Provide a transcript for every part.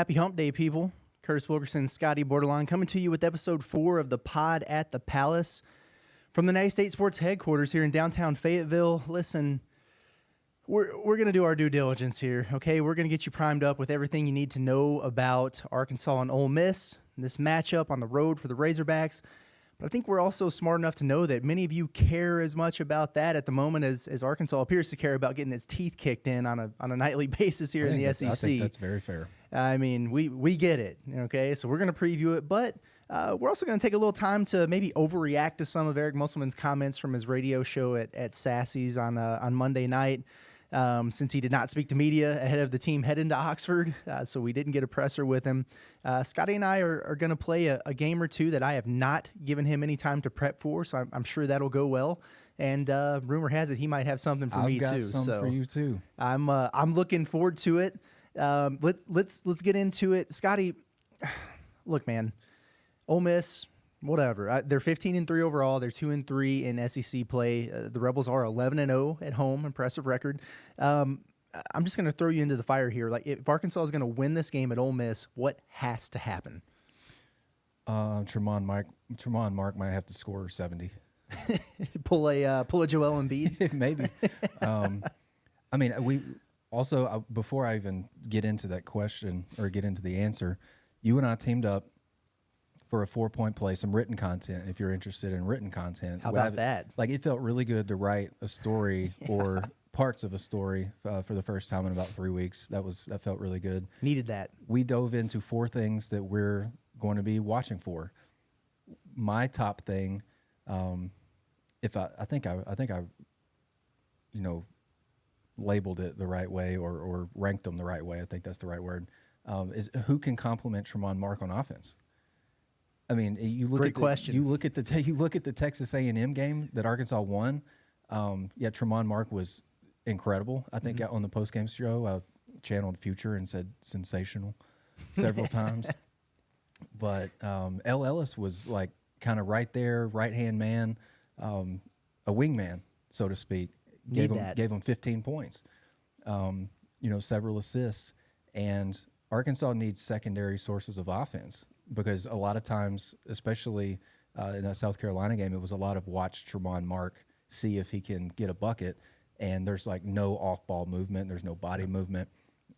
Happy Hump Day, people. Curtis Wilkerson and Scottie Bordelon coming to you with episode 4 of the Pod at the Palace from the Natty State Sports headquarters here in downtown Fayetteville. Listen, we're going to do our due diligence here, okay? We're going to get you primed up with everything you need to know about Arkansas and Ole Miss, and this matchup on the road for the Razorbacks. But I think we're also smart enough to know that many of you care as much about that at the moment as Arkansas appears to care about getting its teeth kicked in on a nightly basis here in the SEC. I think that's very fair. I mean, we get it, okay? So we're going to preview it, but we're also going to take a little time to maybe overreact to some of Eric Musselman's comments from his radio show at Sassy's on Monday night. Since he did not speak to media ahead of the team heading to Oxford, so we didn't get a presser with him. Scottie and I are going to play a game or two that I have not given him any time to prep for, so I'm sure that'll go well. And rumor has it he might have something for me too. I've got something for you too. I'm looking forward to it. Let's get into it, Scottie. Look, man, Ole Miss. Whatever. They're 15-3 overall. They're 2-3 in SEC play. The Rebels are 11-0 at home. Impressive record. I'm just going to throw you into the fire here. Like, if Arkansas is going to win this game at Ole Miss, what has to happen? Tremont Mark might have to score 70. pull a Joel Embiid. Maybe. I mean, we also before I even get into that question or get into the answer, you and I teamed up for a 4-point play, some written content, if you're interested in written content. How about that? Like, it felt really good to write a story or parts of a story for the first time in about 3 weeks. That felt really good. Needed that. We dove into 4 things that we're going to be watching for. My top thing, if I think I labeled it the right way or ranked them the right way. I think that's the right word. Is who can complement Tremont Mark on offense? I mean, you look at the Texas A&M game that Arkansas won. Tremont Mark was incredible. I think on the postgame show, I channeled Future and said sensational several times. But L. Ellis was like kind of right there, right-hand man, a wingman, so to speak. Gave him 15 points, several assists. And Arkansas needs secondary sources of offense. Because a lot of times, especially in that South Carolina game, it was a lot of watch Tremont Mark, see if he can get a bucket, and there's like no off-ball movement, there's no body movement.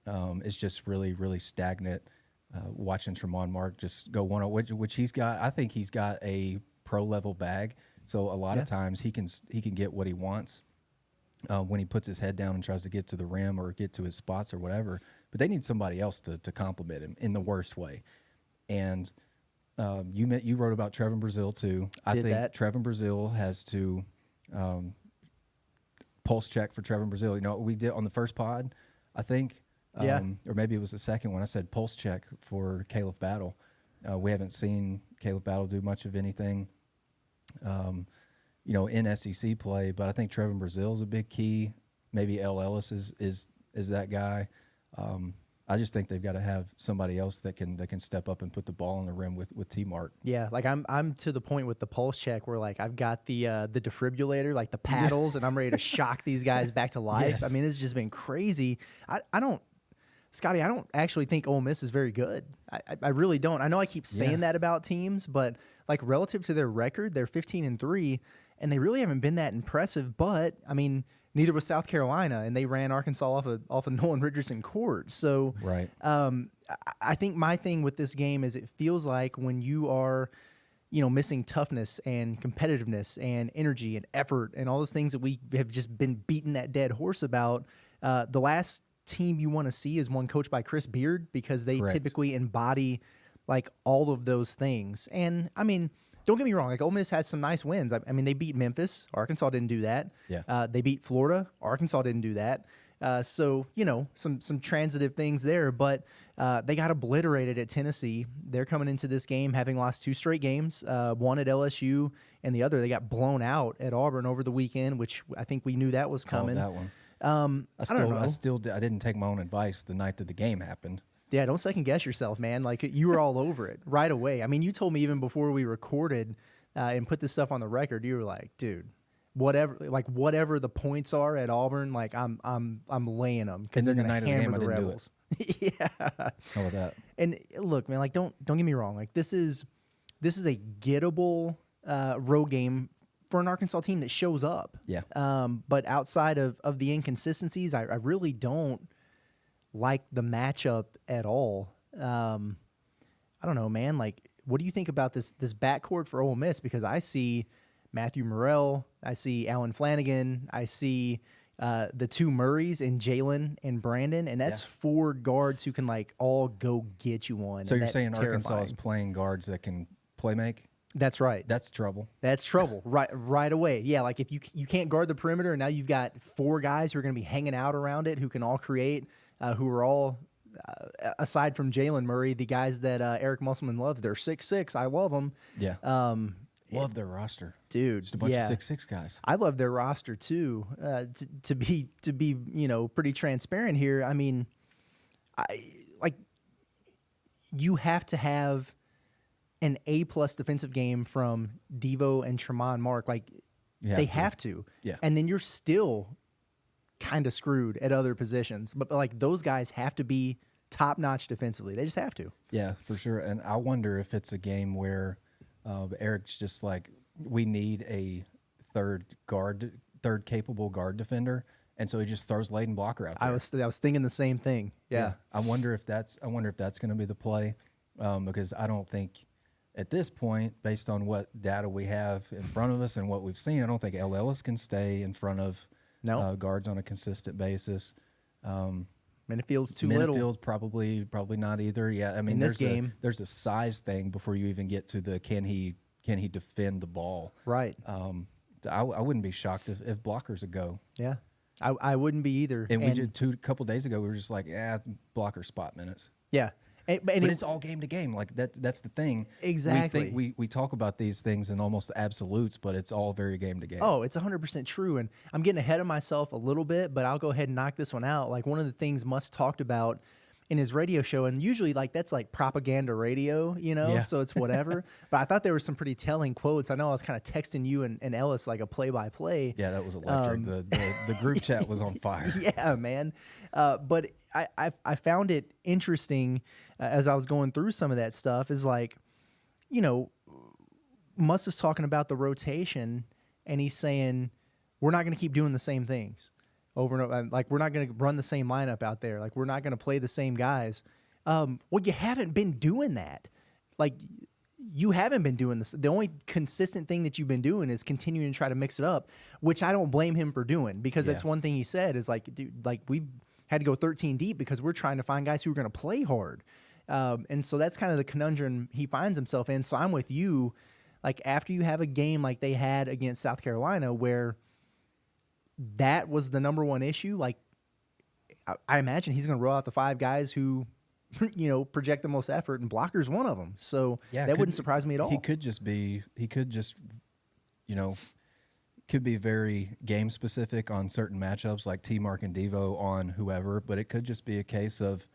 It's just really, really stagnant. Watching Tremont Mark just go one on which he's got. I think he's got a pro-level bag, so a lot of times he can get what he wants when he puts his head down and tries to get to the rim or get to his spots or whatever. But they need somebody else to complement him in the worst way. And you wrote about Trevin Brazile too. I think Trevin Brazile has to pulse check for Trevin Brazile. You know, we did on the first pod, I think, or maybe it was the second one. I said pulse check for Caleb Battle. We haven't seen Caleb Battle do much of anything, in SEC play. But I think Trevin Brazile is a big key. Maybe L. Ellis is that guy. I just think they've got to have somebody else that can step up and put the ball on the rim with T-Mark. Yeah, like I'm to the point with the pulse check where like I've got the defibrillator, like the paddles, and I'm ready to shock these guys back to life. Yes. I mean, it's just been crazy. I don't actually think Ole Miss is very good. I really don't. I know I keep saying that about teams, but like relative to their record, they're 15-3, and they really haven't been that impressive. But I mean, neither was South Carolina, and they ran Arkansas off of Nolan Richardson court. So right. I think my thing with this game is it feels like when you are, missing toughness and competitiveness and energy and effort and all those things that we have just been beating that dead horse about, the last team you want to see is one coached by Chris Beard because they typically embody like all of those things. And I mean, don't get me wrong. Like Ole Miss has some nice wins. I mean, they beat Memphis. Arkansas didn't do that. Yeah. They beat Florida. Arkansas didn't do that. So some transitive things there. But they got obliterated at Tennessee. They're coming into this game having lost 2 straight games. One at LSU, and the other they got blown out at Auburn over the weekend, which I think we knew that was coming. That one. I didn't take my own advice the night that the game happened. Yeah, don't second guess yourself, man. Like, you were all over it right away. I mean, you told me even before we recorded and put this stuff on the record, you were like, dude, whatever the points are at Auburn, like I'm laying them because they're going to hammer the Rebels. Yeah. How about that? And look, man, like don't get me wrong. Like this is a gettable road game for an Arkansas team that shows up. Yeah. But outside of the inconsistencies, I really don't like the matchup at all. I don't know, man. Like, what do you think about this backcourt for Ole Miss? Because I see Matthew Morrell, I see Alan Flanagan, I see the two Murrays and Jalen and Brandon, and that's 4 guards who can like all go get you one. So you're saying terrifying. Arkansas is playing guards that can play make? That's right. That's trouble. That's trouble right away. Yeah, like if you can't guard the perimeter, and now you've got 4 guys who are going to be hanging out around it, who can all create, who are all, aside from Jalen Murray, the guys that Eric Musselman loves. They're 6'6". I love them. Yeah. Love their roster, dude. Just a bunch of 6'6" guys. I love their roster too. To be pretty transparent here. I mean, you have to have an A+ defensive game from Devo and Tremont Mark. Like they have to. Yeah. And then you're still kind of screwed at other positions. But like those guys have to be top notch defensively. They just have to. Yeah, for sure. And I wonder if it's a game where Eric's just like, we need a third capable guard defender, and so he just throws Layden Blocker out there. I was thinking the same thing. Yeah. I wonder if that's going to be the play, because I don't think at this point, based on what data we have in front of us and what we've seen, I don't think El Ellis can stay in front of guards on a consistent basis. Menifield's too little. Menifield's probably not either. Yeah, I mean, in this game, there's a size thing before you even get to the can he defend the ball. Right. I wouldn't be shocked if Blocker's a go. Yeah, I wouldn't be either. And we did a couple days ago. We were just like, it's Blocker spot minutes. Yeah. But it's all game to game. Like that's the thing. Exactly. We talk about these things in almost absolutes, but it's all very game to game. Oh, it's 100% true. And I'm getting ahead of myself a little bit, but I'll go ahead and knock this one out. Like one of the things Muss talked about in his radio show, and usually like that's like propaganda radio, so it's whatever. But I thought there were some pretty telling quotes. I know I was kind of texting you and Ellis like a play-by-play. Yeah, that was electric. The group chat was on fire. Yeah, man. But I found it interesting as I was going through some of that stuff is like, Muss is talking about the rotation, and he's saying we're not going to keep doing the same things over and over. Like we're not going to run the same lineup out there. Like we're not going to play the same guys. Well, you haven't been doing that. Like you haven't been doing this. The only consistent thing that you've been doing is continuing to try to mix it up, which I don't blame him for doing, because that's one thing he said is like, dude, like we've had to go 13 deep because we're trying to find guys who are going to play hard. And so that's kind of the conundrum he finds himself in. So I'm with you. Like after you have a game like they had against South Carolina where that was the number one issue, like I imagine he's going to roll out the 5 guys who, project the most effort, and Blocker's one of them. So that wouldn't surprise me at all. He could be very game specific on certain matchups like T-Mark and Devo on whoever, but it could just be a case of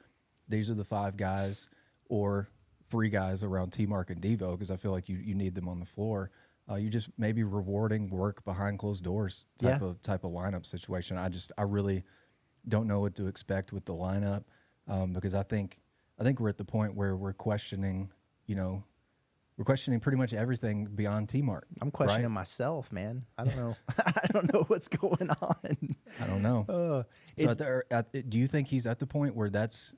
these are the 5 guys or 3 guys around T-Mark and Devo, because I feel like you need them on the floor. You just maybe rewarding work behind closed doors type of lineup situation. I really don't know what to expect with the lineup, because I think we're at the point where we're questioning pretty much everything beyond T-Mark. I'm questioning myself, man. I don't know. I don't know what's going on. I don't know. Do you think he's at the point where that's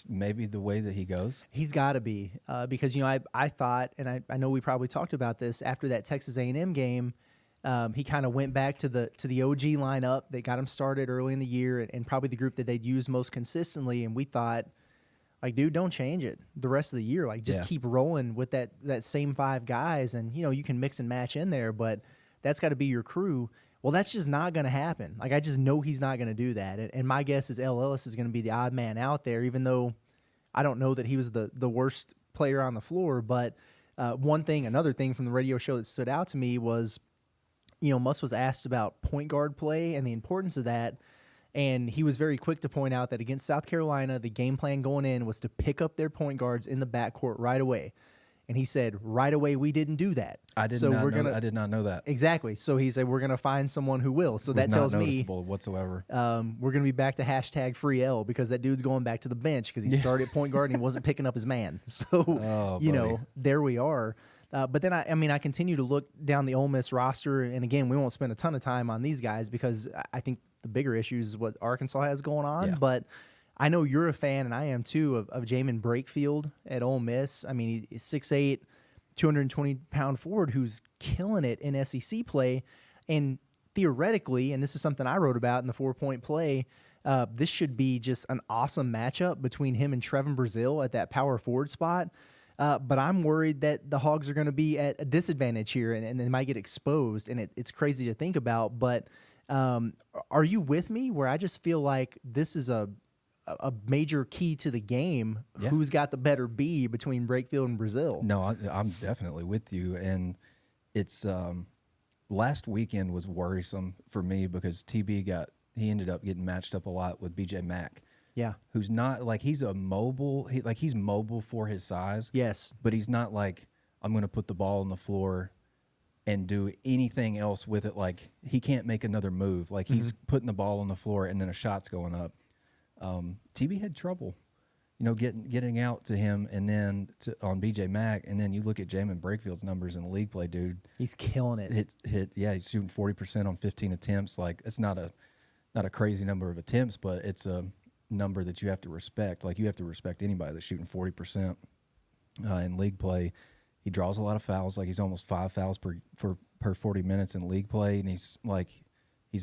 maybe the way that he goes? He's got to be, because I thought, and I know we probably talked about this after that Texas A&M game. He kind of went back to the OG lineup that got him started early in the year, and probably the group that they'd use most consistently. And we thought, like, dude, don't change it the rest of the year. Like, just keep rolling with that same 5 guys, and you can mix and match in there, but that's got to be your crew. Well, that's just not going to happen. Like, I just know he's not going to do that. And my guess is El Ellis is going to be the odd man out there, even though I don't know that he was the worst player on the floor. But another thing from the radio show that stood out to me was, Muss was asked about point guard play and the importance of that. And he was very quick to point out that against South Carolina, the game plan going in was to pick up their point guards in the backcourt right away. And he said, right away, we didn't do that. I did not know that. Exactly. So he said, we're going to find someone who will. So that tells me whatsoever. We're going to be back to hashtag free L because that dude's going back to the bench because he started at point guard and he wasn't picking up his man. So, there we are. But then, I continue to look down the Ole Miss roster. And again, we won't spend a ton of time on these guys because I think the bigger issue is what Arkansas has going on. Yeah. But I know you're a fan, and I am too, of Jamin Brakefield at Ole Miss. I mean, he's 6'8", 220-pound forward who's killing it in SEC play. And theoretically, and this is something I wrote about in the 4-point play, this should be just an awesome matchup between him and Trevin Brazile at that power forward spot. But I'm worried that the Hogs are going to be at a disadvantage here, and they might get exposed, and it's crazy to think about. But are you with me where I just feel like this is a major key to the game? Yeah. Who's got the better B between Brakefield and Brazile? No, I'm definitely with you. And it's last weekend was worrisome for me because TB he ended up getting matched up a lot with BJ Mack. Yeah. Who's not like he's mobile for his size. Yes. But he's not like, I'm going to put the ball on the floor and do anything else with it. Like he can't make another move. Like he's putting the ball on the floor and then a shot's going up. TB had trouble, getting out to him and then on BJ Mack, and then you look at Jamin Brakefield's numbers in the league play, dude. He's killing it. He's shooting 40% on 15 attempts. Like it's not a crazy number of attempts, but it's a number that you have to respect. Like you have to respect anybody that's shooting 40% in league play. He draws a lot of fouls. Like he's almost 5 fouls per 40 minutes in league play, and he's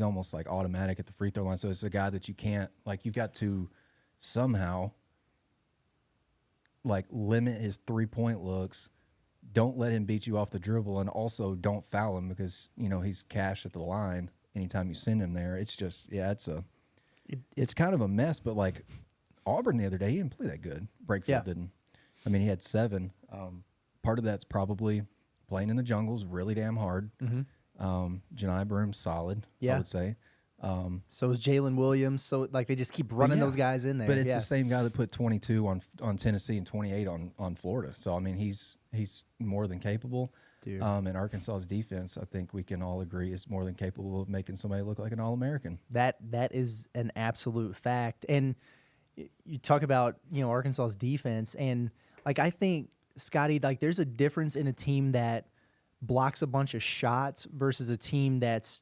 almost like automatic at the free throw line. So it's a guy that you can't, like, you've got to somehow like limit his 3-point looks. Don't let him beat you off the dribble, and also don't foul him because he's cash at the line anytime you send him there. It's just it's kind of a mess. But like Auburn the other day, he didn't play that good. Brakefield didn't. I mean, he had 7. Part of that's probably playing in the jungle's really damn hard. Janai Broom's solid, I would say. So is Jalen Williams. So like they just keep running those guys in there. But it's the same guy that put 22 on Tennessee and 28 on Florida. So I mean he's more than capable. Dude. And Arkansas's defense, I think we can all agree, is more than capable of making somebody look like an All-American. That is an absolute fact. And you talk about Arkansas's defense, and like I think Scotty, like there's a difference in a team that blocks a bunch of shots versus a team that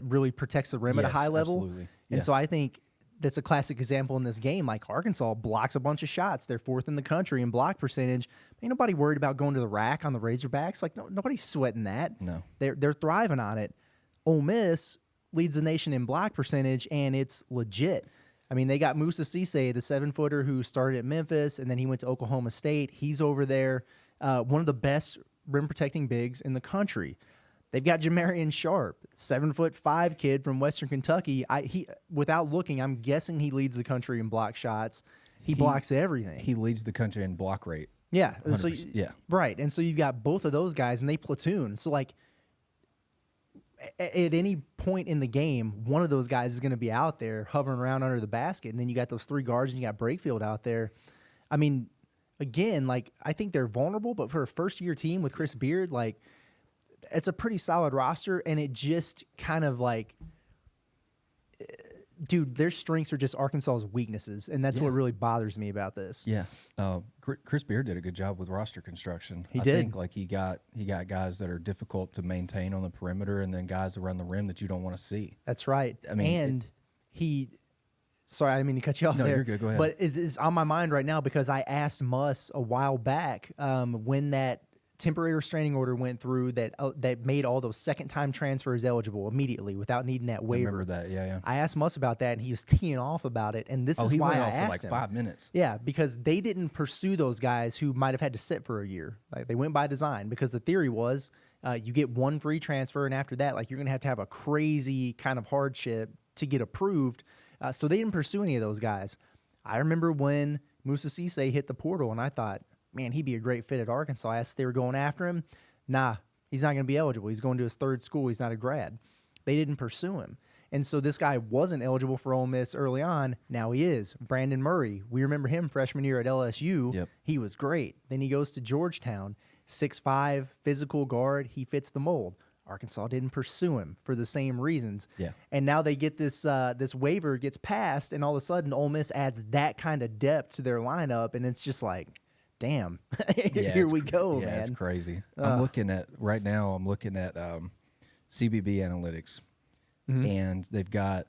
really protects the rim at a high level. Absolutely. And so I think that's a classic example in this game. Like Arkansas blocks a bunch of shots. They're 4th in the country in block percentage. Ain't nobody worried about going to the rack on the Razorbacks. Like nobody's sweating that. No. They're thriving on it. Ole Miss leads the nation in block percentage, and it's legit. I mean, they got Musa Cisse, the 7-footer who started at Memphis, and then he went to Oklahoma State. He's over there. One of the best rim-protecting bigs in the country. They've got Jamarian Sharp, 7'5" kid from Western Kentucky. Without looking, I'm guessing he leads the country in block shots. He blocks everything. He leads the country in block rate. Yeah. So, right. And so you've got both of those guys, and they platoon. So, like, at any point in the game, one of those guys is going to be out there hovering around under the basket, and then you got those 3 guards, and you got Brakefield out there. I mean, again, like, I think they're vulnerable, but for a first-year team with Chris Beard, like, it's a pretty solid roster, and it just kind of like, dude, their strengths are just Arkansas's weaknesses, and that's what really bothers me about this. Yeah, Chris Beard did a good job with roster construction. He did. I think like he got guys that are difficult to maintain on the perimeter, and then guys around the rim that you don't want to see. That's right. I mean, sorry, I didn't mean to cut you off there. No, you're good. Go ahead. But it is on my mind right now because I asked Muss a while back when that temporary restraining order went through that made all those second-time transfers eligible immediately without needing that waiver. I remember that, yeah. I asked Muss about that, and he was teeing off about it, and this is why I asked him. For like 5 minutes. Yeah, because they didn't pursue those guys who might have had to sit for a year. Like, they went by design because the theory was you get one free transfer, and after that, like, you're going to have a crazy kind of hardship to get approved. So they didn't pursue any of those guys. I remember when Musa Cisse hit the portal, and I thought, man, he'd be a great fit at Arkansas. I asked if they were going after him. Nah, he's not going to be eligible. He's going to his 3rd school. He's not a grad. They didn't pursue him. And so this guy wasn't eligible for Ole Miss early on. Now he is. Brandon Murray, we remember him freshman year at LSU. Yep. He was great. Then he goes to Georgetown. 6'5", physical guard. He fits the mold. Arkansas didn't pursue him for the same reasons. Yeah. And now they get this this waiver gets passed, and all of a sudden Ole Miss adds that kind of depth to their lineup, and it's just like, damn, here we go, man. It's crazy. I'm looking at CBB analytics, and they've got,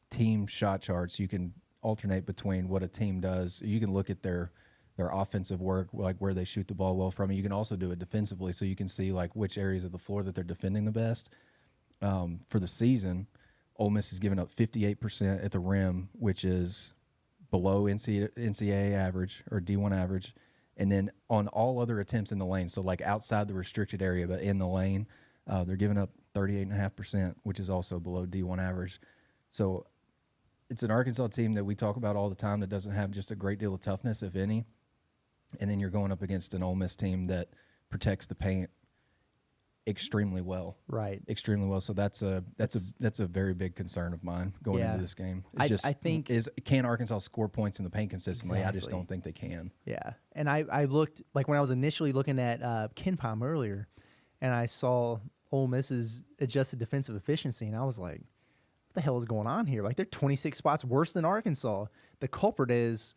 team shot charts. You can alternate between what a team does. You can look at their offensive work, like where they shoot the ball well from. You can also do it defensively, so you can see like which areas of the floor that they're defending the best. For the season, Ole Miss has given up 58% at the rim, which is below NCAA average or D1 average. And then on all other attempts in the lane, so like outside the restricted area but in the lane, they're giving up 38.5%, which is also below D1 average. So it's an Arkansas team that we talk about all the time that doesn't have just a great deal of toughness, if any. And then you're going up against an Ole Miss team that protects the paint extremely well. Right. Extremely well. So that's a very big concern of mine going into this game. It's I think can Arkansas score points in the paint consistently? Exactly. I just don't think they can. Yeah. And I looked, like when I was initially looking at KenPom earlier, and I saw Ole Miss's adjusted defensive efficiency, and I was like, what the hell is going on here? Like, they're 26 spots worse than Arkansas. The culprit is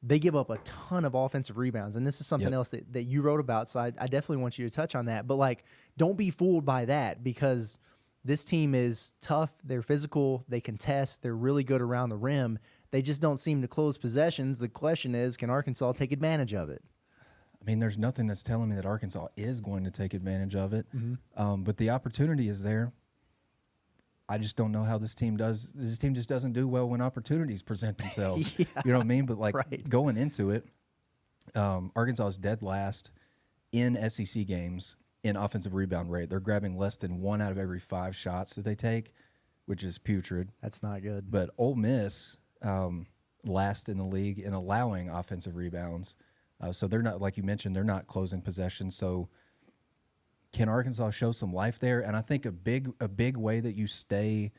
they give up a ton of offensive rebounds, and this is something else that you wrote about, so I definitely want you to touch on that. But, like, don't be fooled by that, because this team is tough, they're physical, they contest, they're really good around the rim. They just don't seem to close possessions. The question is, can Arkansas take advantage of it? I mean, there's nothing that's telling me that Arkansas is going to take advantage of it, but the opportunity is there. I just don't know how this team does. This team just doesn't do well when opportunities present themselves. You know what I mean? But, like, going into it, Arkansas is dead last in SEC games in offensive rebound rate. They're grabbing less than 1 out of every 5 shots that they take, which is putrid. That's not good. But Ole Miss last in the league in allowing offensive rebounds. So they're not, like you mentioned, they're not closing possessions. So can Arkansas show some life there? And I think a big way that you stay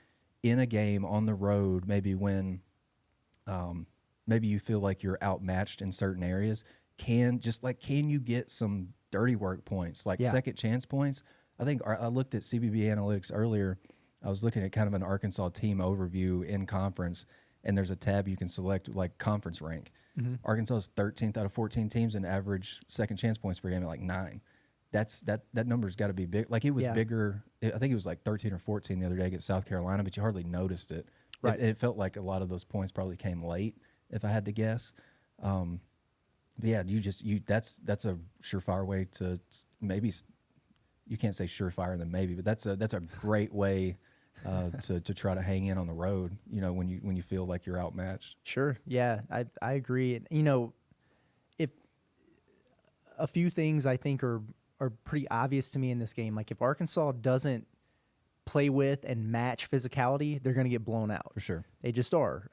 in a game on the road, maybe when maybe you feel like you're outmatched in certain areas, can you get some dirty work points, like second chance points? I think I looked at CBB analytics earlier. I was looking at kind of an Arkansas team overview in conference, and there's a tab you can select, like conference rank. Arkansas is 13th out of 14 teams in average second chance points per game at like 9. That number's got to be big. Like, it was bigger. I think it was like 13 or 14 the other day against South Carolina, but you hardly noticed it. Right. It felt like a lot of those points probably came late, if I had to guess. But yeah, that's a surefire way to maybe. You can't say surefire than maybe, but that's a great way to try to hang in on the road. When you feel like you're outmatched. Sure. Yeah, I agree. If a few things I think are pretty obvious to me in this game. Like, if Arkansas doesn't play with and match physicality, they're going to get blown out. For sure. They just are.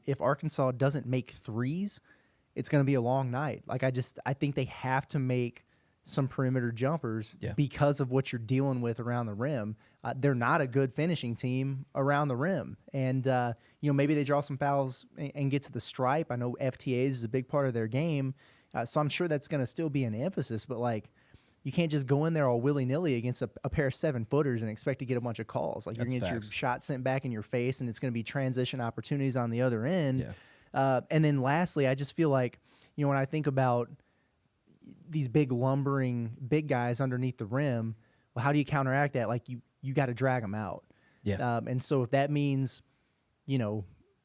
If Arkansas doesn't make threes, it's going to be a long night. Like, I think they have to make some perimeter jumpers because of what you're dealing with around the rim. They're not a good finishing team around the rim. And, maybe they draw some fouls and get to the stripe. I know FTAs is a big part of their game. So I'm sure that's going to still be an emphasis, but, like, you can't just go in there all willy-nilly against a pair of 7-footers and expect to get a bunch of calls. Like, you're going to get your shot sent back in your face, and it's going to be transition opportunities on the other end. Yeah. And then lastly, I just feel like, when I think about these big lumbering big guys underneath the rim, well, how do you counteract that? Like, you got to drag them out. Yeah. And so if that means,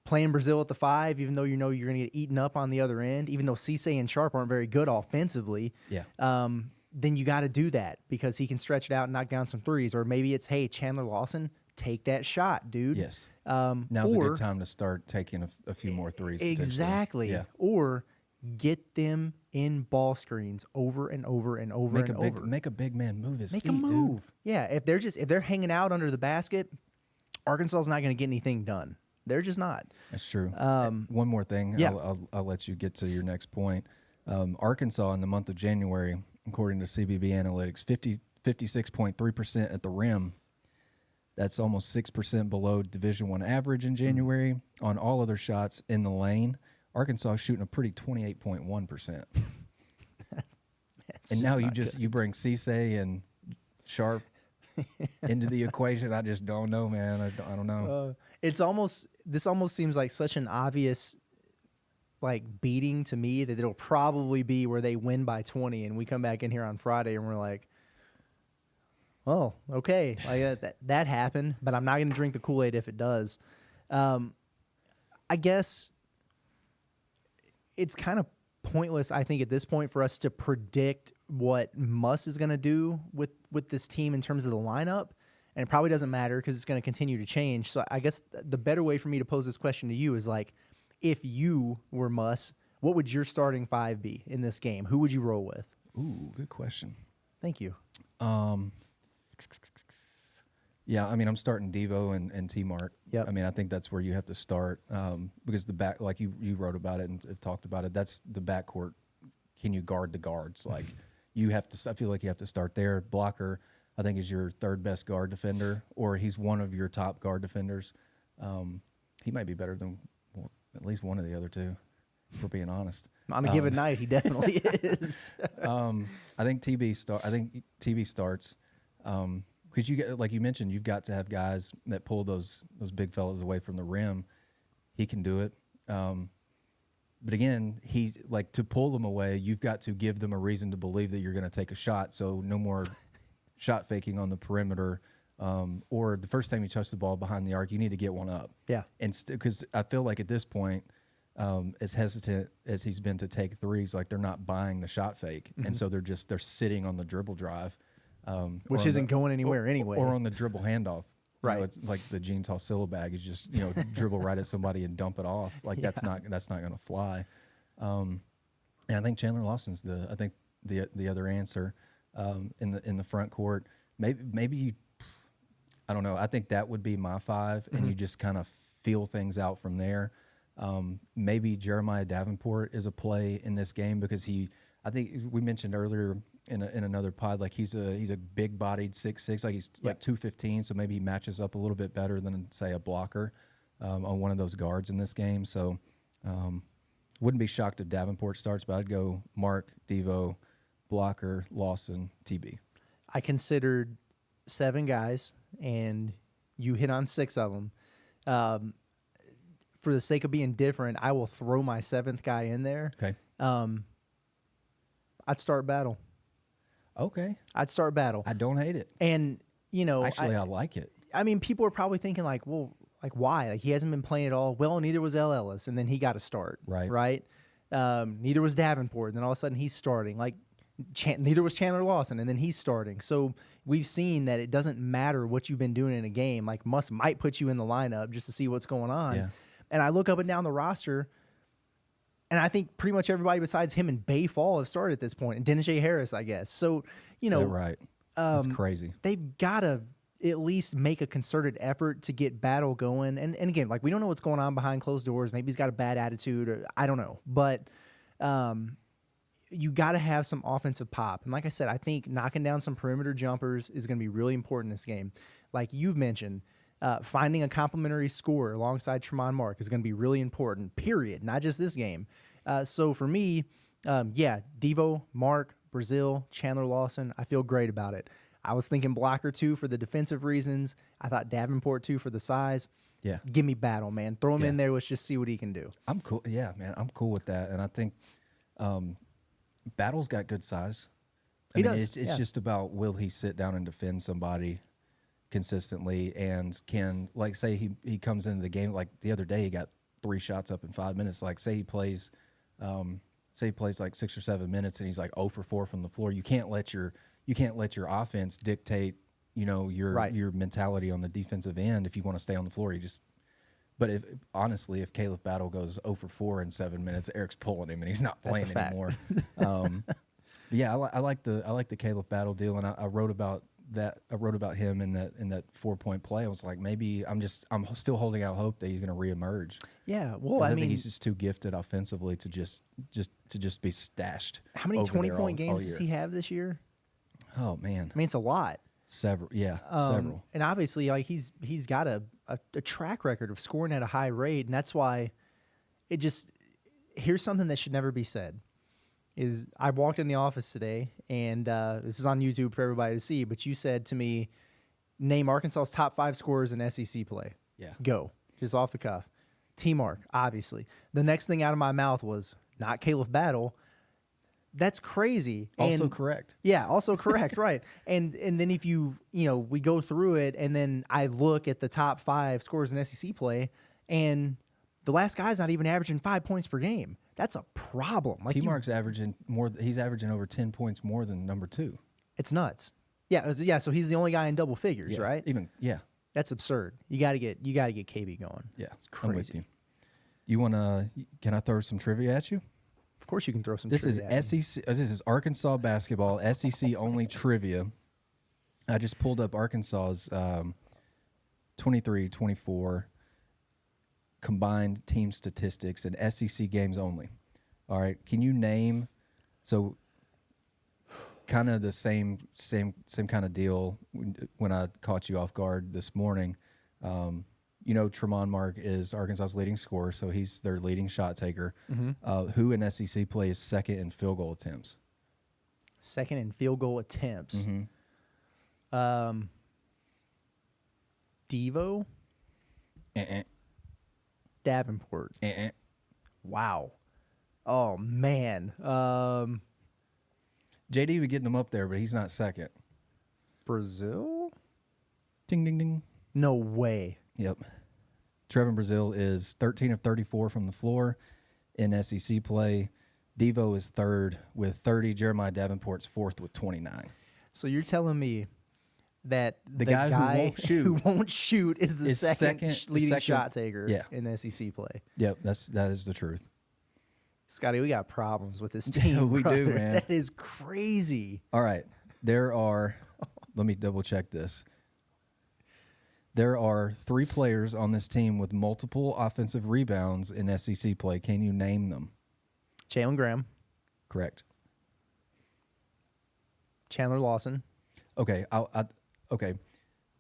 playing Brazil at the 5, even though you're going to get eaten up on the other end, even though Cisse and Sharp aren't very good offensively, then you got to do that because he can stretch it out and knock down some threes. Or maybe it's, hey, Chandler Lawson, take that shot, dude. Yes. Now's a good time to start taking a few more threes. Exactly. Yeah. Or get them in ball screens over and over and over and over. Make a big man move his feet, Make a move. Dude. Yeah, if they're hanging out under the basket, Arkansas's not going to get anything done. They're just not. That's true. One more thing. Yeah. I'll let you get to your next point. Arkansas in the month of January, according to CBB Analytics, 56.3% at the rim. That's almost 6% below Division I average in January. On all other shots in the lane, Arkansas is shooting a pretty 28.1%. And now you bring Cisse and Sharp into the equation. I just don't know, man. I don't know. This almost seems like such an obvious beating to me that it'll probably be where they win by 20 and we come back in here on Friday and we're like, oh, okay, that happened, but I'm not going to drink the Kool-Aid if it does. I guess it's kind of pointless, I think, at this point for us to predict what Muss is going to do with this team in terms of the lineup, and it probably doesn't matter because it's going to continue to change. So I guess the better way for me to pose this question to you is if you were Muss, what would your starting five be in this game? Who would you roll with? Ooh, good question. Thank you. Yeah, I mean, I'm starting Devo and T-Mark. Yep. I mean, I think that's where you have to start because the back, like you wrote about it and have talked about it, that's the backcourt. Can you guard the guards? You have to. I feel like you have to start there. Blocker, I think, is your third best guard defender, or he's one of your top guard defenders. He might be better than at least one of the other two, if we're being honest. On a given night, he definitely is. I think TB starts. Because you get, like you mentioned, you've got to have guys that pull those big fellas away from the rim. He can do it. But again, to pull them away, you've got to give them a reason to believe that you're going to take a shot. So no more shot faking on the perimeter. Or the first time you touch the ball behind the arc, you need to get one up. Yeah. And because I feel like at this point, as hesitant as he's been to take threes, they're not buying the shot fake. Mm-hmm. And so they're sitting on the dribble drive. Which isn't going anywhere anyway. Or on the dribble handoff. Right. It's like the jean tall bag is just, dribble right at somebody and dump it off. That's not going to fly. And I think Chandler Lawson's the other answer in the front court. Maybe I don't know. I think that would be my five, and you just kind of feel things out from there. Maybe Jeremiah Davenport is a play in this game because I think we mentioned earlier in another pod, he's a big bodied 6'6", he's 215, so maybe he matches up a little bit better than say a blocker on one of those guards in this game. So wouldn't be shocked if Davenport starts, but I'd go Mark, Devo, blocker, Lawson, TB. I considered 7 guys, and you hit on 6 of them. For the sake of being different, I will throw my 7th guy in there. Okay. I'd start Battle. Okay. I'd start Battle. I don't hate it. And, actually, I like it. I mean, people are probably thinking why? He hasn't been playing at all. Well, neither was L. Ellis, and then he got a start. Right. Neither was Davenport, and then all of a sudden he's starting. Neither was Chandler Lawson, and then he's starting. So we've seen that it doesn't matter what you've been doing in a game. Muss might put you in the lineup just to see what's going on. Yeah. And I look up and down the roster, and I think pretty much everybody besides him and Bay Fall have started at this point, and Dennis J. Harris, I guess. So, Is that right? That's crazy. They've got to at least make a concerted effort to get Battle going. And again, we don't know what's going on behind closed doors. Maybe he's got a bad attitude, or I don't know. But you got to have some offensive pop. And like I said, I think knocking down some perimeter jumpers is going to be really important in this game. Like you've mentioned, finding a complementary scorer alongside Tremont Mark is going to be really important, period, not just this game. So for me, Devo, Mark, Brazil, Chandler Lawson, I feel great about it. I was thinking blocker too for the defensive reasons. I thought Davenport too for the size. Yeah. Give me Battle, man. Throw him in there. Let's just see what he can do. I'm cool. Yeah, man. I'm cool with that. And I think Battle's got good size. He does. It's just about will he sit down and defend somebody consistently, and can, say he comes into the game, the other day he got 3 shots up in 5 minutes. Say he plays 6 or 7 minutes and he's 0 for 4 from the floor. You can't let your offense dictate your mentality on the defensive end if you want to stay on the floor. But if Caleb Battle goes 0 for 4 in 7 minutes, Eric's pulling him and he's not playing anymore. I like the Caleb Battle deal, and I wrote about that. I wrote about him in that 4-point play. I was like, maybe I'm still holding out hope that he's going to reemerge. Yeah, well, I mean, think he's just too gifted offensively to just be stashed. How many 20-point games does he have this year? Oh man, I mean, it's a lot. Several, several. And obviously, he's got a track record of scoring at a high rate, and that's why here's something that should never be said. is I walked in the office today, and this is on YouTube for everybody to see, but you said to me, name Arkansas's top 5 scorers in SEC play. Yeah. Go. Just off the cuff. T-Mark, obviously. The next thing out of my mouth was not Caleb Battle. That's crazy. Also correct. Yeah, also correct, right. And then if we go through it, and then I look at the top 5 scorers in SEC play, and the last guy's not even averaging 5 points per game. That's a problem. Like T-Mark's averaging more. He's averaging over 10 points more than number 2. It's nuts. Yeah. So he's the only guy in double figures, right? Yeah. That's absurd. You got to get KB going. Yeah, it's crazy. I'm with you. You wanna? Can I throw some trivia at you? Of course, you can throw some. This trivia is SEC. This is Arkansas basketball, SEC only trivia. I just pulled up Arkansas's 23-24 combined team statistics and SEC games only. All right, can you name? So, kind of the same kind of deal when I caught you off guard this morning. Tremont Mark is Arkansas's leading scorer, so he's their leading shot taker. Mm-hmm. Who in SEC play is second in field goal attempts? Second in field goal attempts. Mm-hmm. Devo? Davenport. Wow. Oh, man. JD would get him up there, but he's not second. Brazil? Ding, ding, ding. No way. Yep. Trevin Brazil is 13 of 34 from the floor in SEC play. Devo is third with 30. Jeremiah Davenport's fourth with 29. So you're telling me that the guy who won't shoot is the second leading shot taker in SEC play. Yep, that is the truth. Scotty, we got problems with this team. Yeah, we do, man. That is crazy. All right. Let me double check this. There are 3 players on this team with multiple offensive rebounds in SEC play. Can you name them? Jalen Graham. Correct. Chandler Lawson. Okay. Okay.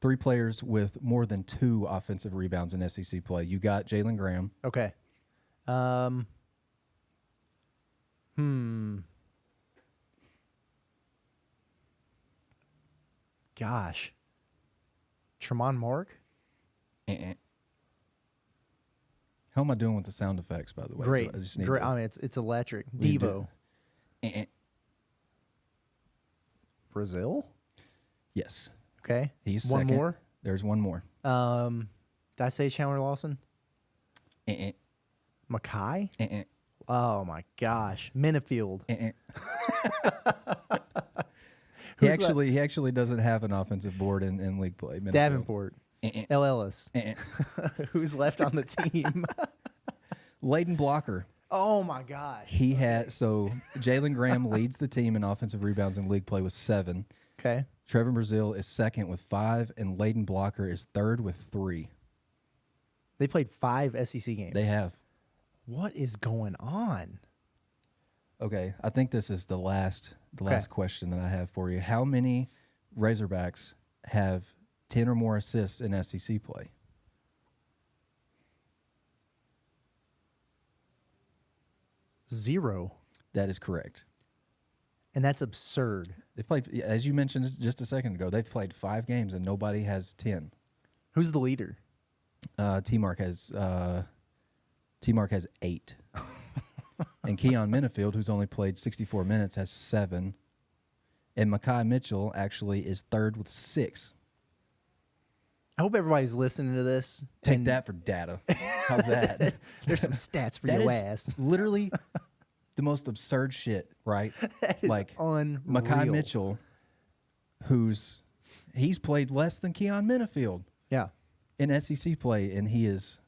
3 players with more than 2 offensive rebounds in SEC play. You got Jalen Graham. Okay. Gosh. Tremont Mark? How am I doing with the sound effects, by the way? Great. Great. I mean, it's electric. Devo. Brazil? Yes. Okay. He's one second. More? There's one more. Did I say Chandler Lawson? Mackay? Oh, my gosh. Minifield. He actually doesn't have an offensive board in league play. Minifield. Davenport. L. Ellis. Who's left on the team? Layden Blocker. Oh, my gosh. Jalen Graham leads the team in offensive rebounds in league play with 7. Okay. Trevin Brazil is second with 5, and Layden Blocker is third with 3. They played 5 SEC games. They have. What is going on? Okay, I think this is the last question that I have for you. How many Razorbacks have 10 or more assists in SEC play? 0. That is correct. And that's absurd. They played, as you mentioned just a second ago, they've played 5 games and nobody has 10. Who's the leader? T-Mark has 8. And Keon Minifield, who's only played 64 minutes, has 7. And Makai Mitchell actually is third with 6. I hope everybody's listening to this. Take that for data. How's that? There's some stats for your ass. Literally the most absurd shit, right? That is unreal. Makai Mitchell, he's played less than Keon Minifield. Yeah. In SEC play, and he is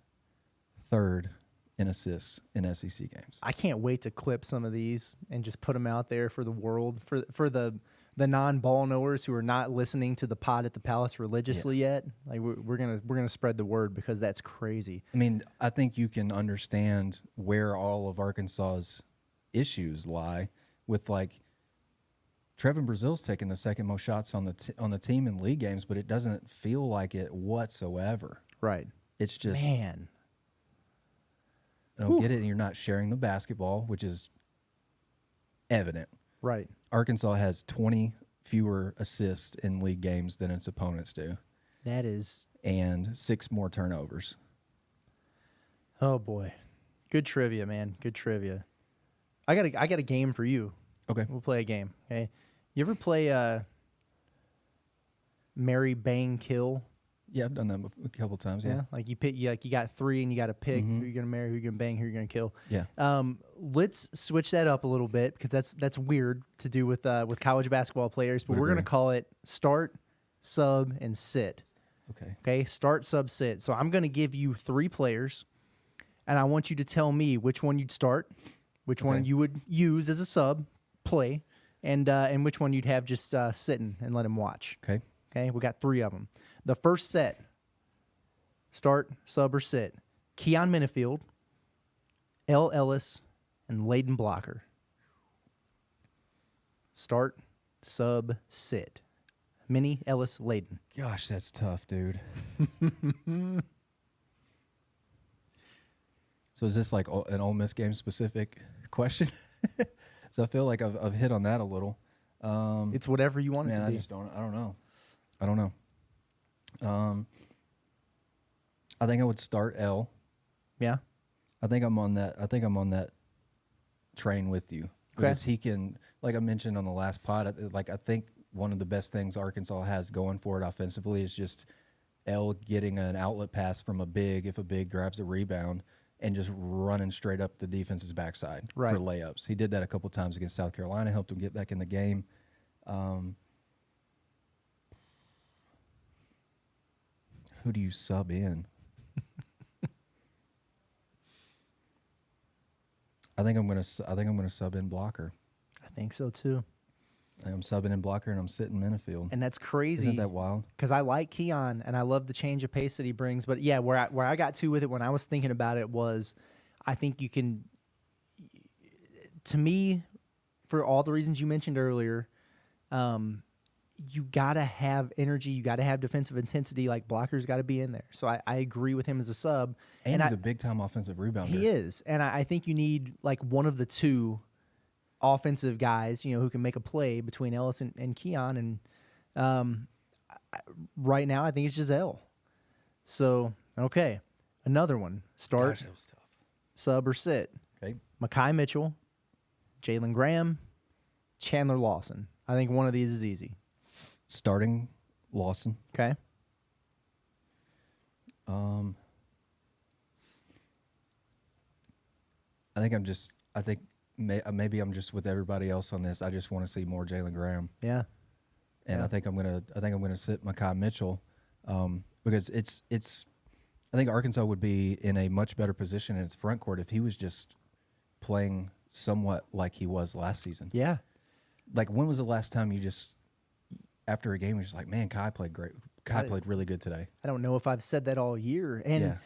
third in assists in SEC games. I can't wait to clip some of these and just put them out there for the world, for the non-ball knowers who are not listening to the pod at the Palace religiously yet. Like we're gonna spread the word because that's crazy. I mean, I think you can understand where all of Arkansas's issues lie with, like, Trevin Brazil's taking the second most shots on the team in league games, but it doesn't feel like it whatsoever. Right. It's just, man, I don't get it. And you're not sharing the basketball, which is evident. Right. Arkansas has 20 fewer assists in league games than its opponents do. That is. And 6 more turnovers. Oh, boy. Good trivia, man. Good trivia. I got a game for you. Okay. We'll play a game, okay? You ever play Marry, Bang, Kill? Yeah, I've done that a couple times, yeah. Like you pick, you got 3 and you got to pick who you're going to marry, who you're going to bang, who you're going to kill. Yeah. Let's switch that up a little bit because that's weird to do with college basketball players, but we're going to call it start, sub, and sit. Okay, start, sub, sit. So I'm going to give you 3 players, and I want you to tell me which one you'd start, which one you would use as a sub, play, and which one you'd have just sitting and let him watch. Okay, we got 3 of them. The first set, start, sub, or sit. Keon Minifield, L. Ellis, and Layden Blocker. Start, sub, sit. Minnie, Ellis, Layden. Gosh, that's tough, dude. So is this like an Ole Miss game specific question? So I feel like I've hit on that a little. It's whatever you want it to be. I don't know. I think I would start L. Yeah. I think I'm on that train with you. Because he can, like I mentioned on the last pod, I think one of the best things Arkansas has going for it offensively is just L getting an outlet pass from a big, if a big grabs a rebound, and just running straight up the defense's backside for layups. He did that a couple times against South Carolina, helped him get back in the game. Who do you sub in? I think I'm gonna sub in Blocker. I think so too. I'm subbing in Blocker and I'm sitting Minifield. And that's crazy. Isn't that wild? Because I like Keon and I love the change of pace that he brings. But yeah, where I got to with it when I was thinking about it was, I think you can. To me, for all the reasons you mentioned earlier, you gotta have energy. You gotta have defensive intensity. Like Blocker's got to be in there. So I agree with him as a sub. And he's a big time offensive rebounder. He is, and I think you need like one of the 2 offensive guys, who can make a play between Ellis and Keon. And right now, I think it's just L. So okay, another one. Start. Gosh, that was tough. Sub or sit. Okay. Mekhi Mitchell, Jalen Graham, Chandler Lawson. I think one of these is easy. Starting Lawson. Okay. I think maybe I'm just with everybody else on this. I just want to see more Jalen Graham. Yeah. And I think I'm gonna sit Mekhi Mitchell, because I think Arkansas would be in a much better position in its front court if he was just playing somewhat like he was last season. Yeah. Like, when was the last time you just, after a game, you're just like, man, Kai played great. Kai played really good today. I don't know if I've said that all year. And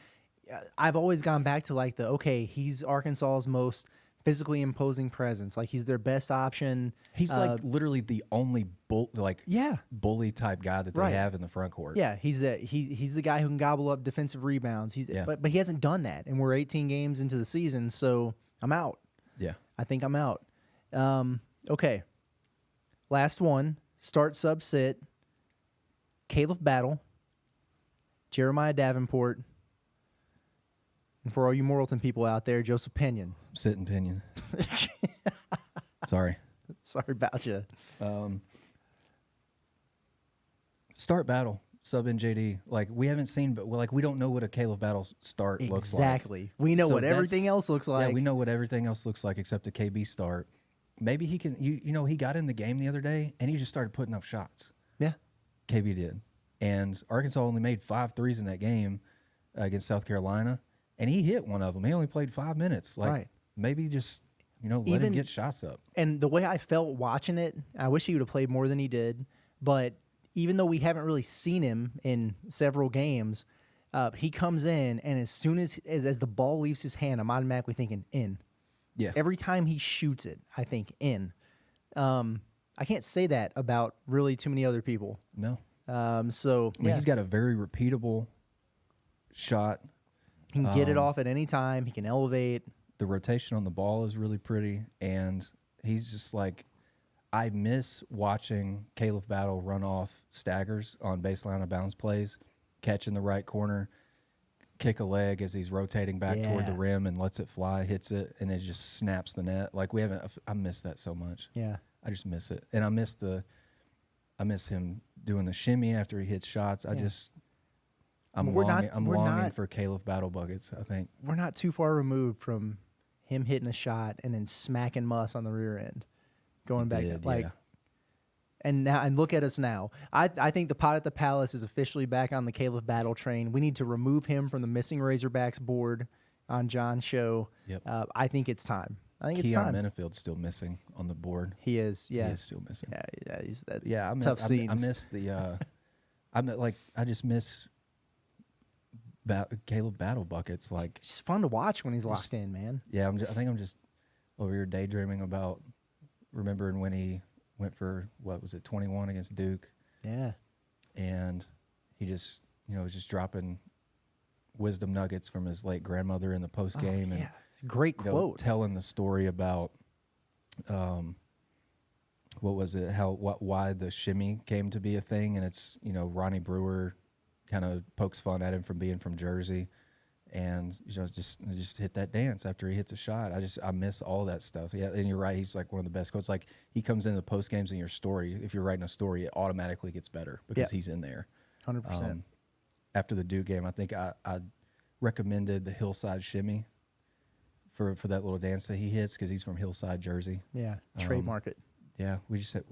I've always gone back to he's Arkansas's most physically imposing presence. Like, he's their best option. He's like literally the only bully type guy that they have in the front court. Yeah, he's the guy who can gobble up defensive rebounds. But he hasn't done that, and we're 18 games into the season, so I'm out. Yeah, I think I'm out. Okay, last one. Start, sub, sit. Caleb Battle, Jeremiah Davenport, and for all you Morrilton people out there, Joseph Pinion. Sitting Pinion. Sorry about you. Start Battle, sub in JD. Like, we haven't seen, but we don't know what a Caleb Battle start looks like. Exactly. We know what everything else looks like. Yeah, we know what everything else looks like except a KB start. Maybe he can. He got in the game the other day and he just started putting up shots. Yeah, KB did, and Arkansas only made 5 threes in that game against South Carolina, and he hit one of them. He only played 5 minutes. Maybe just let him get shots up. And the way I felt watching it, I wish he would have played more than he did. But even though we haven't really seen him in several games, he comes in, and as soon as the ball leaves his hand, I'm automatically thinking in. Yeah. Every time he shoots it, I think in. I can't say that about really too many other people. No. He's got a very repeatable shot. He can get it off at any time. He can elevate. The rotation on the ball is really pretty, and He's just like, I miss watching Caleb Battle run off staggers on baseline of bounds plays, catch in the right corner, kick a leg as he's rotating back toward the rim and lets it fly, hits it, and it just snaps the net. Like I miss that so much. Yeah. I just miss it. And I miss him doing the shimmy after he hits shots. I'm longing for Caleb Battle buckets, I think. We're not too far removed from him hitting a shot and then smacking Muss on the rear end. Going back, and look at us now. I think the Pot at the Palace is officially back on the Caleb Battle train. We need to remove him from the missing Razorbacks board on John's show. Yep. I think it's time. Keon Menifield's still missing on the board. He is. Yeah, he is still missing. Yeah, he's that. Yeah, tough scenes. I miss the. I just miss Caleb Battle buckets. Like, it's fun to watch when he's locked in, man. Yeah, I think I'm just over here daydreaming about remembering when he went for 21 against Duke. Yeah, and he just was just dropping wisdom nuggets from his late grandmother in the post game. And great quote, telling the story about why the shimmy came to be a thing, and it's Ronnie Brewer kind of pokes fun at him from being from Jersey, and just hit that dance after he hits a shot. I miss all that stuff. Yeah, and you're right. He's like one of the best coaches. Like, he comes into the post games in your story. If you're writing a story, it automatically gets better because he's in there. 100%. After the Duke game, I think I recommended the Hillside shimmy for that little dance that he hits because he's from Hillside, Jersey. Yeah, trademark it. Yeah,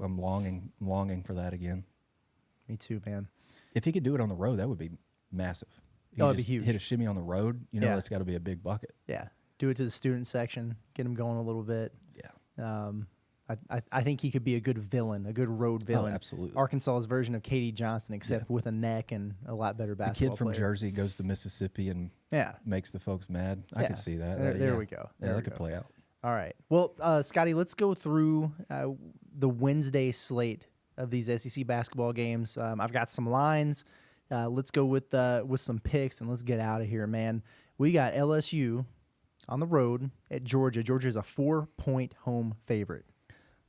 I'm longing for that again. Me too, man. If he could do it on the road, that would be massive. That'd be huge. Hit a shimmy on the road, it's got to be a big bucket. Yeah, do it to the student section, get him going a little bit. Yeah. I think he could be a good villain, a good road villain. Oh, absolutely. Arkansas's version of Katie Johnson, except with a neck and a lot better basketball. The kid from player. Jersey goes to Mississippi and makes the folks mad. I could see that. There we go. That could play out. All right. Well, Scotty, let's go through the Wednesday slate of these SEC basketball games. I've got some lines. Let's go with some picks, and let's get out of here, man. We got LSU on the road at Georgia. Georgia's a 4-point home favorite.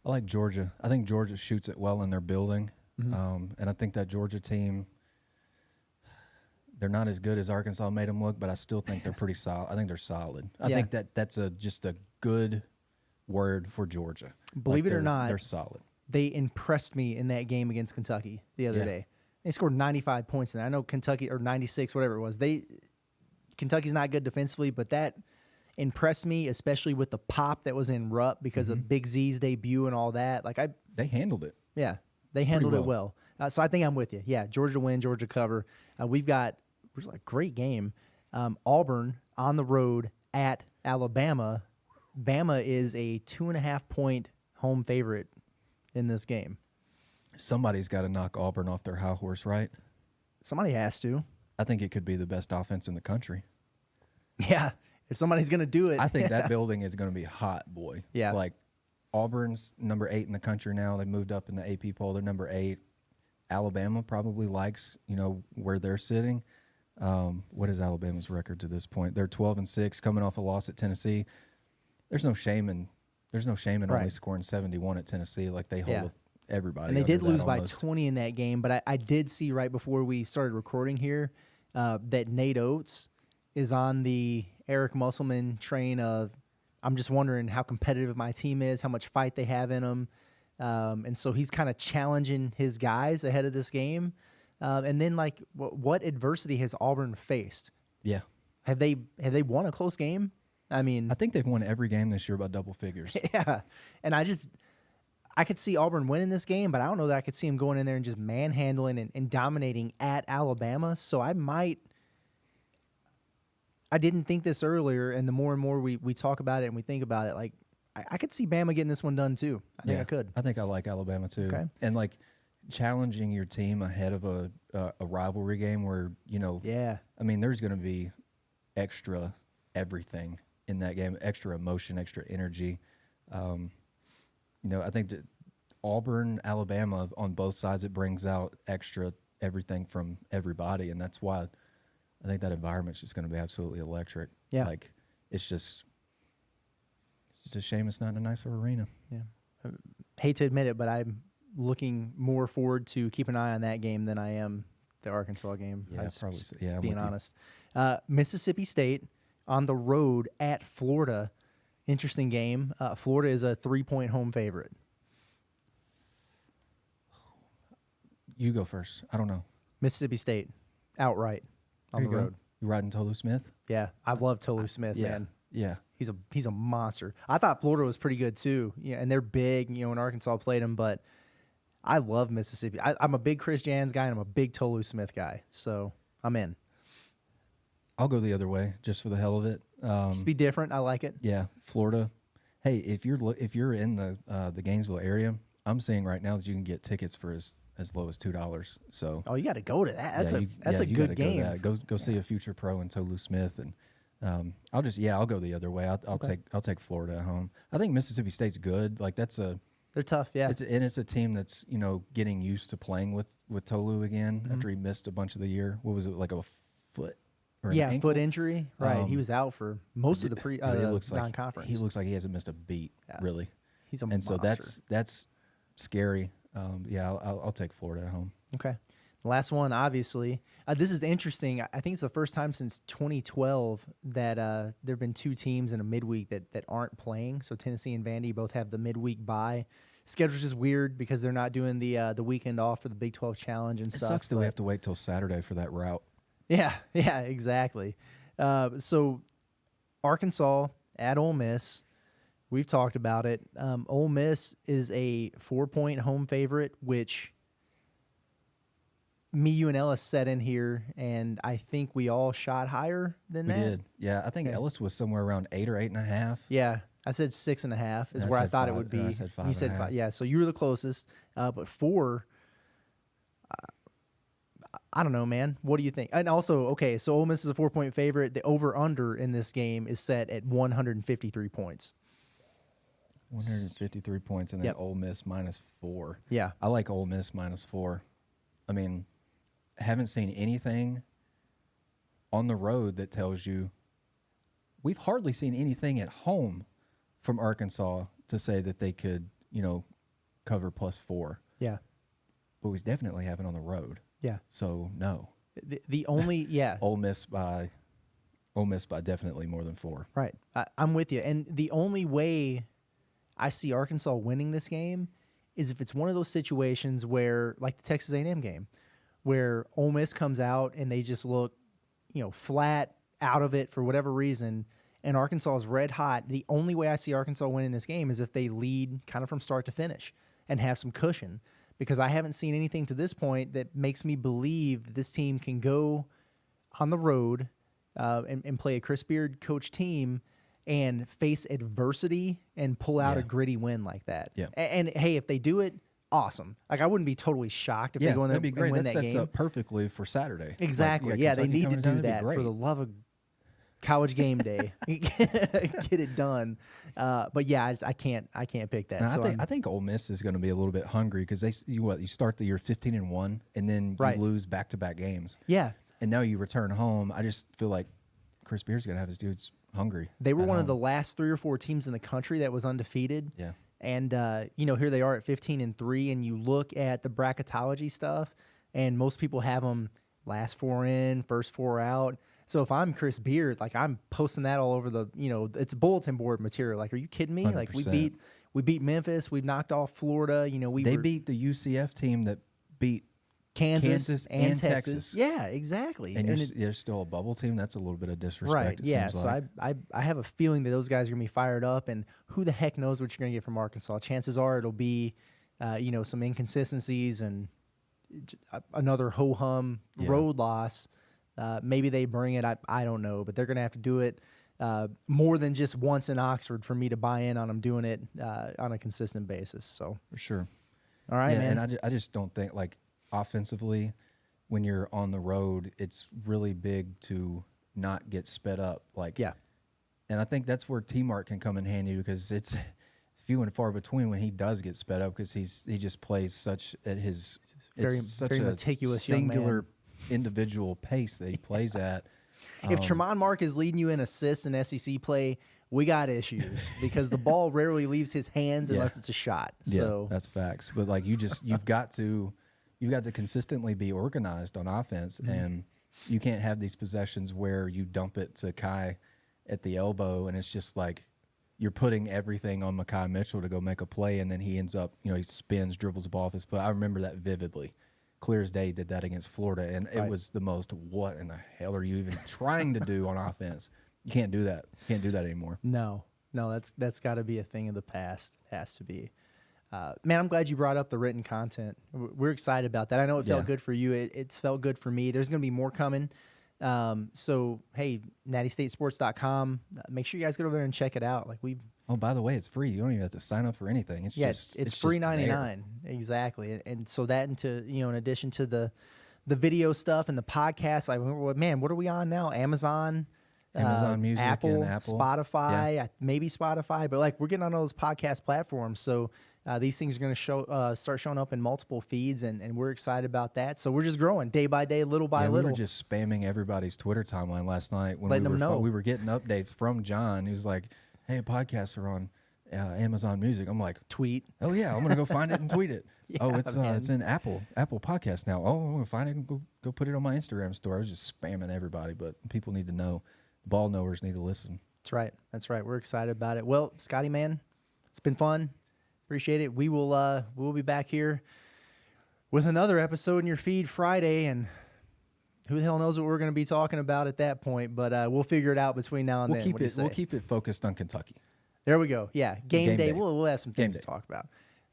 I like Georgia. I think Georgia shoots it well in their building, and I think that Georgia team, they're not as good as Arkansas made them look, but I still think they're pretty solid. I think they're solid. I think that's just a good word for Georgia. Believe it or not, they're solid. They impressed me in that game against Kentucky the other day. They scored 95 points in there. I know Kentucky, or 96, whatever it was. Kentucky's not good defensively, but that impressed me, especially with the pop that was in Rupp because of Big Z's debut and all that. They handled it. Yeah, they handled it well. So I think I'm with you. Yeah, Georgia win, Georgia cover. We've got a great game. Auburn on the road at Alabama. Bama is a 2.5-point home favorite in this game. Somebody's got to knock Auburn off their high horse, right? Somebody has to. I think it could be the best offense in the country. Yeah, if somebody's going to do it. I think that building is going to be hot, boy. Yeah. Like, Auburn's number 8 in the country now. They moved up in the AP poll. They're number 8. Alabama probably likes, where they're sitting. What is Alabama's record to this point? They're 12-6, coming off a loss at Tennessee. There's no shame in only scoring 71 at Tennessee. Like, they hold everybody. And they did lose by 20 in that game, but I did see right before we started recording here that Nate Oates is on the Eric Musselman train of, I'm just wondering how competitive my team is, how much fight they have in them. And so he's kind of challenging his guys ahead of this game. And then, what adversity has Auburn faced? Yeah. Have they won a close game? I mean, I think they've won every game this year by double figures. Yeah. And I could see Auburn winning this game, but I don't know that I could see them going in there and just manhandling and dominating at Alabama. So I didn't think this earlier, and the more and more we talk about it and we think about it, I could see Bama getting this one done too. I think I could. I think I like Alabama too. Okay. And challenging your team ahead of a rivalry game where, I mean, there's going to be extra everything in that game, extra emotion, extra energy. I think that Auburn, Alabama, on both sides, it brings out extra everything from everybody, and that's why I think that environment's just going to be absolutely electric. Yeah. It's just It's a shame it's not in a nicer arena. Yeah. Hate to admit it, but I'm looking more forward to keep an eye on that game than I am the Arkansas game. Yeah, probably. Yeah, being honest. Mississippi State on the road at Florida. Interesting game. Florida is a 3-point home favorite. You go first. I don't know. Mississippi State, outright on the road. You riding Tolu Smith? Yeah, I love Tolu Smith, man. Yeah. He's a monster. I thought Florida was pretty good too. Yeah, and they're big, when Arkansas played them, but I love Mississippi. I'm a big Chris Jans guy, and I'm a big Tolu Smith guy, so I'm in. I'll go the other way just for the hell of it. Just be different. I like it. Yeah, Florida. Hey, if you're in the Gainesville area, I'm seeing right now that you can get tickets for as low as $2. So you got to go to that. That's a good game. Go see a future pro in Tolu Smith, and I'll go the other way. I'll take Florida at home. I think Mississippi State's good. Like they're tough. Yeah, it's a team that's getting used to playing with Tolu again after he missed a bunch of the year. What was it, like a foot? Foot injury. Right, he was out for most of the non-conference. He looks like he hasn't missed a beat. Really, he's a monster. So that's scary. I'll take Florida at home. Okay. The last one, obviously. This is interesting. I think it's the first time since 2012 that there have been two teams in a midweek that aren't playing. So Tennessee and Vandy both have the midweek bye. Schedule's just weird because they're not doing the weekend off for the Big 12 Challenge and stuff. It sucks that we have to wait till Saturday for that route. Yeah, exactly. So Arkansas at Ole Miss. We've talked about it. Ole Miss is a 4-point home favorite, which me, you, and Ellis set in here, and I think we all shot higher than that. We did. Yeah, I think Ellis was somewhere around 8 or 8.5. Yeah, I said 6.5 is where I thought it would be. I said 5. You said 5. Yeah, so you were the closest. But 4, I don't know, man. What do you think? And also, okay, so Ole Miss is a 4-point favorite. The over-under in this game is set at 153 points. 153 points, and then Ole Miss -4. Yeah. I like Ole Miss -4. I mean, haven't seen anything on the road that tells you. We've hardly seen anything at home from Arkansas to say that they could, cover +4. Yeah. But we definitely have it on the road. Yeah. So, no. The only, Ole Miss by definitely more than 4. Right. I'm with you. And the only way I see Arkansas winning this game is if it's one of those situations where, like the Texas A&M game, where Ole Miss comes out and they just look, flat out of it for whatever reason, and Arkansas is red hot. The only way I see Arkansas winning this game is if they lead kind of from start to finish and have some cushion, because I haven't seen anything to this point that makes me believe that this team can go on the road and play a Chris Beard coach team and face adversity and pull out a gritty win like that. Yeah. And hey, if they do it, awesome. Like, I wouldn't be totally shocked if they go in there and win that game. That sets up perfectly for Saturday. Exactly. Like, they need to do that for the love of college game day. Get it done. But yeah, I can't pick that. I think Ole Miss is going to be a little bit hungry because you start the year 15-1 and then you lose back-to-back games. Yeah. And now you return home. I just feel like Chris Beard's going to have his dudes hungry. They were one of the last 3 or 4 teams in the country that was undefeated. Yeah. And, here they are at 15-3, and you look at the bracketology stuff, and most people have them last 4 in, first 4 out. So if I'm Chris Beard, like, I'm posting that all over the, it's bulletin board material. Like, are you kidding me? 100%. Like, we beat Memphis, we've knocked off Florida. They beat the UCF team that beat Kansas and Texas. Yeah, exactly. And you're still a bubble team. That's a little bit of disrespect. Right. Yeah. So like. I have a feeling that those guys are gonna be fired up, and who the heck knows what you're gonna get from Arkansas? Chances are it'll be, some inconsistencies and another ho hum road loss. Maybe they bring it. I don't know, but they're gonna have to do it more than just once in Oxford for me to buy in on them doing it on a consistent basis. So for sure. All right, man. And I just don't think, like, offensively, when you're on the road, it's really big to not get sped up. And I think that's where T-Mark can come in handy, because it's few and far between when he does get sped up, because he just plays such at his very a meticulous singular individual pace that he plays at. If Tremont Mark is leading you in assists in SEC play, Yeah. we got issues because the ball rarely leaves his hands unless it's a shot. So that's facts. But like you've got to consistently be organized on offense, and you can't have these possessions where you dump it to Kai at the elbow and it's just like you're putting everything on Mekhi Mitchell to go make a play, and then he ends up, he spins, dribbles the ball off his foot. I remember that vividly. Clear as day, he did that against Florida, and it was the most, what in the hell are you even trying to do on offense? You can't do that. You can't do that anymore. No, that's got to be a thing of the past. It has to be. Man, I'm glad you brought up the written content. We're excited about that. I know it felt good for you. It's felt good for me. There's going to be more coming. So, hey, nattystatesports.com. Make sure you guys get over there and check it out. Oh, by the way, it's free. You don't even have to sign up for anything. It's free $99. Exactly. And so that into, in addition to the video stuff and the podcast, man, what are we on now? Amazon Music, Apple, and Apple, Spotify, maybe Spotify, but we're getting on all those podcast platforms. So these things are going to start showing up in multiple feeds, and we're excited about that. So we're just growing day by day, little by little. We were just spamming everybody's Twitter timeline last night when letting them know. We were getting updates from John. He was like, "Hey, podcasts are on Amazon Music." I'm like, "Tweet." Oh yeah, I'm gonna go find it and tweet it. It's in Apple Podcast now. Oh, I'm gonna find it and go put it on my Instagram store. I was just spamming everybody, but people need to know. Ball knowers need to listen. That's right. We're excited about it. Well, Scotty, man, it's been fun. Appreciate it. We'll be back here with another episode in your feed Friday, and who the hell knows what we're going to be talking about at that point, but we'll figure it out between now and then. We'll keep it focused on Kentucky. There we go. Yeah, game day. We'll have some things to talk about.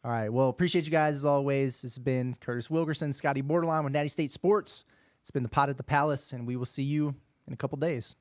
All right. Well, appreciate you guys as always. This has been Curtis Wilkerson, Scottie Bordelon with Natty State Sports. It's been the Pod at the Palace, and we will see you in a couple days.